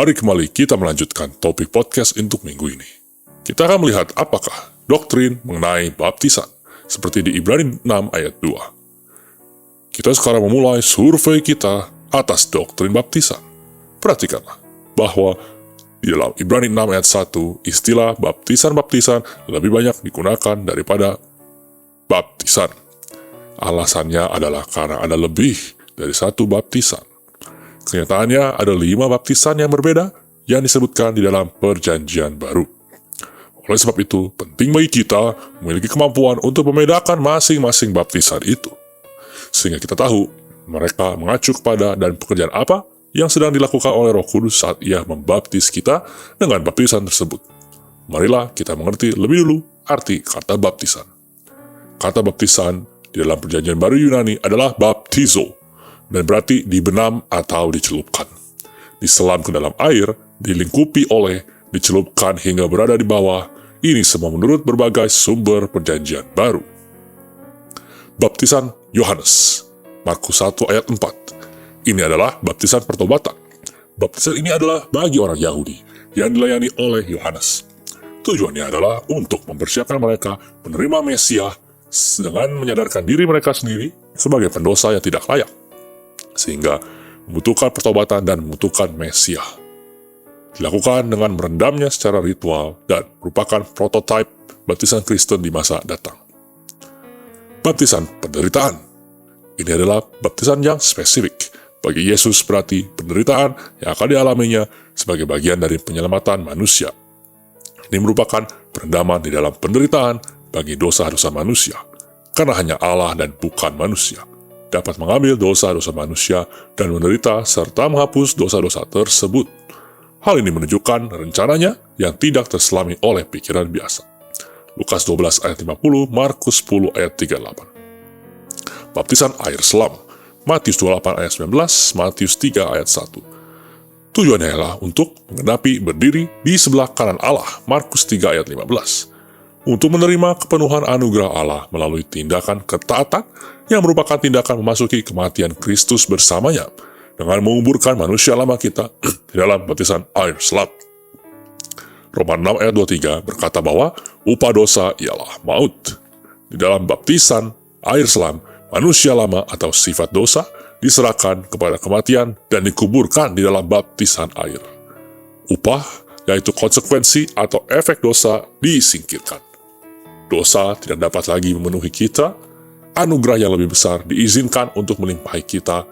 Mari kembali kita melanjutkan topik podcast untuk minggu ini. Kita akan melihat apakah doktrin mengenai baptisan, seperti di Ibrani 6 ayat 2. Kita sekarang memulai survei kita atas doktrin baptisan. Perhatikanlah bahwa di dalam Ibrani 6 ayat 1, istilah baptisan-baptisan lebih banyak digunakan daripada baptisan. Alasannya adalah karena ada lebih dari satu baptisan. Kenyataannya ada 5 baptisan yang berbeda yang disebutkan di dalam perjanjian baru. Oleh sebab itu, penting bagi kita memiliki kemampuan untuk membedakan masing-masing baptisan itu. Sehingga kita tahu mereka mengacu kepada dan pekerjaan apa yang sedang dilakukan oleh Roh Kudus saat Ia membaptis kita dengan baptisan tersebut. Marilah kita mengerti lebih dulu arti kata baptisan. Kata baptisan di dalam perjanjian baru Yunani adalah baptizo, dan berarti dibenam atau dicelupkan. Diselam ke dalam air, dilingkupi oleh, dicelupkan hingga berada di bawah. Ini semua menurut berbagai sumber perjanjian baru. Baptisan Yohanes, Markus 1 ayat 4. Ini adalah baptisan pertobatan. Baptisan ini adalah bagi orang Yahudi yang dilayani oleh Yohanes. Tujuannya adalah untuk mempersiapkan mereka menerima Mesias dengan menyadarkan diri mereka sendiri sebagai pendosa yang tidak layak, sehingga membutuhkan pertobatan dan membutuhkan Mesias. Dilakukan dengan merendamnya secara ritual dan merupakan prototipe baptisan Kristen di masa datang. Baptisan penderitaan. Ini adalah baptisan yang spesifik. Bagi Yesus berarti penderitaan yang akan dialaminya sebagai bagian dari penyelamatan manusia. Ini merupakan perendaman di dalam penderitaan bagi dosa-dosa manusia, karena hanya Allah dan bukan manusia dapat mengambil dosa-dosa manusia dan menderita serta menghapus dosa-dosa tersebut. Hal ini menunjukkan rencananya yang tidak terselami oleh pikiran biasa. Lukas 12 ayat 50, Markus 10 ayat 38. Baptisan air selam, Matius 28 ayat 19, Matius 3 ayat 1. Tujuannya adalah untuk menggenapi berdiri di sebelah kanan Allah, Markus 3 ayat 15. Untuk menerima kepenuhan anugerah Allah melalui tindakan ketaatan yang merupakan tindakan memasuki kematian Kristus bersamanya dengan menguburkan manusia lama kita di dalam baptisan air selam. Roma 6 ayat 23 berkata bahwa upah dosa ialah maut. Di dalam baptisan air selam, manusia lama atau sifat dosa diserahkan kepada kematian dan dikuburkan di dalam baptisan air. Upah, yaitu konsekuensi atau efek dosa, disingkirkan. Dosa tidak dapat lagi memenuhi kita, anugerah yang lebih besar diizinkan untuk melimpahi kita.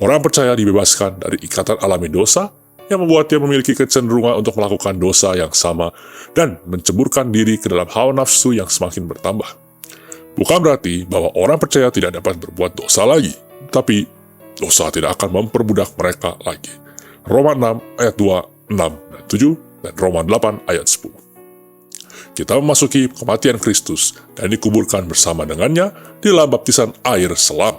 Orang percaya dibebaskan dari ikatan alami dosa yang membuatnya memiliki kecenderungan untuk melakukan dosa yang sama dan menceburkan diri ke dalam hawa nafsu yang semakin bertambah. Bukan berarti bahwa orang percaya tidak dapat berbuat dosa lagi, tapi dosa tidak akan memperbudak mereka lagi. Roma 6 ayat 2, 6, dan 7, dan Roma 8 ayat 10. Kita memasuki kematian Kristus dan dikuburkan bersama dengannya di dalam baptisan air selam.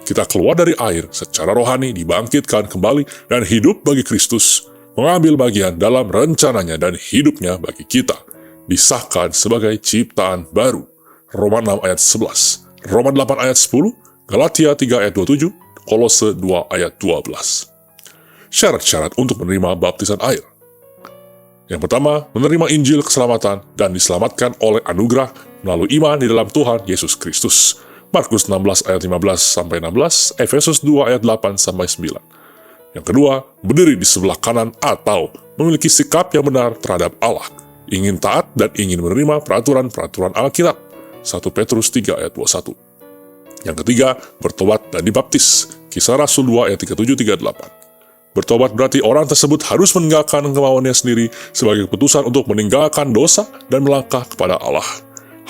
Kita keluar dari air secara rohani, dibangkitkan kembali dan hidup bagi Kristus, mengambil bagian dalam rencananya dan hidupnya bagi kita, disahkan sebagai ciptaan baru. Roma 6 ayat 11, Roma 8 ayat 10, Galatia 3 ayat 27, Kolose 2 ayat 12. Syarat-syarat untuk menerima baptisan air. Yang pertama, menerima Injil keselamatan dan diselamatkan oleh anugerah melalui iman di dalam Tuhan Yesus Kristus. Markus 16 ayat 15-16, Efesus 2 ayat 8-9. Yang kedua, berdiri di sebelah kanan atau memiliki sikap yang benar terhadap Allah, ingin taat dan ingin menerima peraturan-peraturan Alkitab. 1 Petrus 3 ayat 21. Yang ketiga, bertobat dan dibaptis. Kisah Rasul 2 ayat 37-38. Bertobat berarti orang tersebut harus meninggalkan kemauannya sendiri sebagai keputusan untuk meninggalkan dosa dan melangkah kepada Allah.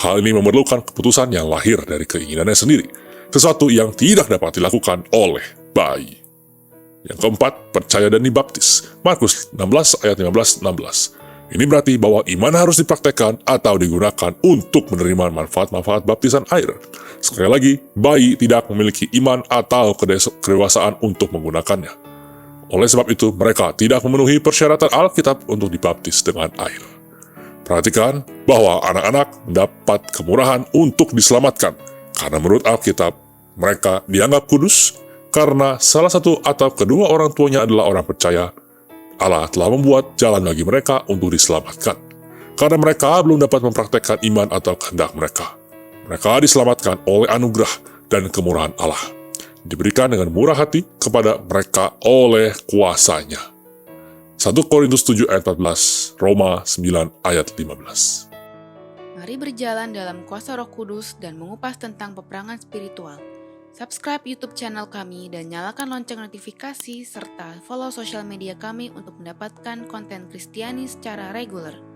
Hal ini memerlukan keputusan yang lahir dari keinginannya sendiri, sesuatu yang tidak dapat dilakukan oleh bayi. Yang keempat, percaya dan dibaptis. Markus 16 ayat 15-16. Ini berarti bahwa iman harus dipraktekkan atau digunakan untuk menerima manfaat-manfaat baptisan air. Sekali lagi, bayi tidak memiliki iman atau kedewasaan untuk menggunakannya. Oleh sebab itu, mereka tidak memenuhi persyaratan Alkitab untuk dibaptis dengan air. Perhatikan bahwa anak-anak mendapat kemurahan untuk diselamatkan, karena menurut Alkitab, mereka dianggap kudus karena salah satu atau kedua orang tuanya adalah orang percaya, Allah telah membuat jalan bagi mereka untuk diselamatkan, karena mereka belum dapat mempraktekkan iman atau kehendak mereka. Mereka diselamatkan oleh anugerah dan kemurahan Allah, diberikan dengan murah hati kepada mereka oleh kuasa-Nya. 1 Korintus 7 ayat 14, Roma 9 ayat 15. Mari berjalan dalam kuasa Roh Kudus dan mengupas tentang peperangan spiritual. Subscribe YouTube channel kami dan nyalakan lonceng notifikasi serta follow sosial media kami untuk mendapatkan konten Kristiani secara reguler.